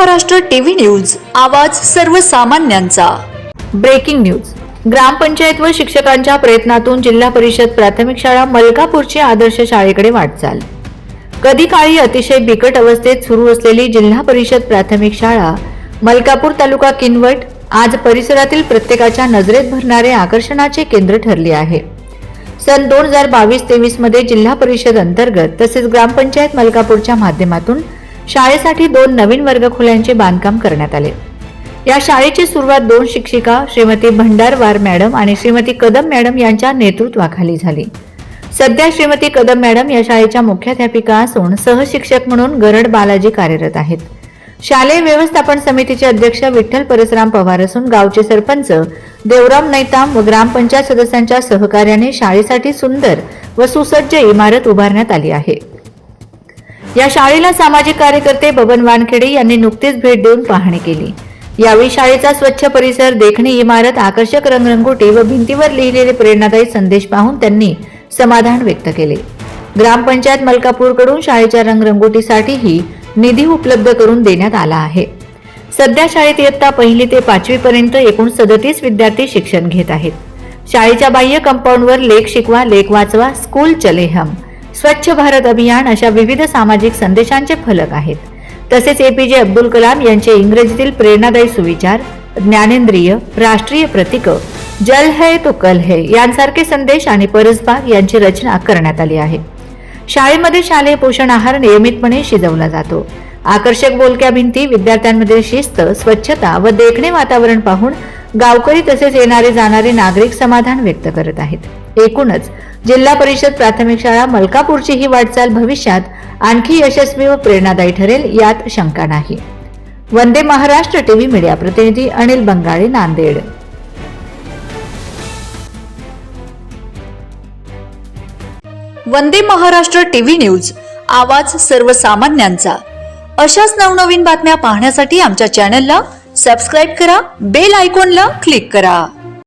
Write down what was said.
Maharashtra TV news, आवाज सर्वसामान्यांचा। Breaking news. ग्रामपंचायत व शिक्षकांच्या प्रयत्नातून जिल्हा परिषद प्राथमिक शाळा मलकापूरची आदर्श शाळेकडे वाटचाल। कधी काळी अतिशय बिकट अवस्थेत सुरू असलेली जिल्हा परिषद प्राथमिक शाळा मलकापूर तालुका किनवट आज परिसरातील प्रत्येकाच्या नजरेत भरणारे आकर्षणाचे केंद्र ठरले आहे। सन 2022-23 मध्ये जिल्हा परिषद अंतर्गत तसेच ग्रामपंचायत मलकापूरच्या माध्यमातून शाळेसाठी 2 नवीन वर्गखोल्यांचे बांधकाम करण्यात आले। या शाळेची सुरुवात 2 शिक्षिका श्रीमती भंडारवार मॅडम आणि श्रीमती कदम मॅडम यांच्या नेतृत्वाखाली झाली। सध्या श्रीमती कदम मॅडम या शाळेच्या मुख्याध्यापिका असून सहशिक्षक म्हणून गरड बालाजी कार्यरत आहेत। शालेय व्यवस्थापन समितीचे अध्यक्ष विठ्ठल परसराम पवार असून गावचे सरपंच देवराम नैताम व ग्रामपंचायत सदस्यांच्या सहकार्याने शाळेसाठी सुंदर व सुसज्ज इमारत उभारण्यात आली आहे। या शाळेला सामाजिक कार्यकर्ते बबन वानखेडे यांनी नुकतीच भेट देऊन पाहणी केली। यावेळी शाळेचा स्वच्छ परिसर, देखणी इमारत, आकर्षक रंगरंगोटी व भिंतीवर लिहिलेले प्रेरणादायी संदेश पाहून त्यांनी समाधान व्यक्त केले। ग्रामपंचायत मलकापूरकडून शाळेच्या रंगरंगोटीसाठीही निधी उपलब्ध करून देण्यात आला आहे। सध्या शाळेत इयत्ता 1ली ते 5वी पर्यंत एकूण 37 विद्यार्थी शिक्षण घेत आहेत। शाळेच्या बाह्य कंपाऊंडवर लेख शिकवा, लेख वाचवा, स्कूल चले हम, स्वच्छ भारत अभियान अशा विविध सामाजिक संदेशांचे फलक आहेत। तसेच एपीजे अब्दुल कलाम यांचे इंग्रजीतील प्रेरणादायी सुविचार, ज्ञानेंद्रिय, राष्ट्रीय प्रतीक, जल है तो कल है यांसारखे संदेश आणि परसबाग यांची रचना करण्यात आली आहे। शाळेमध्ये शालेय पोषण आहार नियमितपणे शिजवला जातो। आकर्षक बोलक्या भिंती, विद्यार्थ्यांमध्ये शिस्त, स्वच्छता व देखणे वातावरण पाहून गावकरी तसेच येणारे जाणारे नागरिक समाधान व्यक्त करत आहेत। एकूणच जिल्हा परिषद प्राथमिक शाळा मलकापूरची ही वाटचाल भविष्यात आणखी यशस्वी व प्रेरणादायी ठरेल यात शंका नाही। वंदे महाराष्ट्र टीव्ही मीडिया प्रतिनिधी अनिल बंगाळे, नांदेड। वंदे महाराष्ट्र टीव्ही न्यूज, आवाज सर्वसामान्यांचा। अशाच नवनवीन बातम्या पाहण्यासाठी आमच्या चॅनलला सबस्क्राइब करा, बेल आयकॉनला क्लिक करा।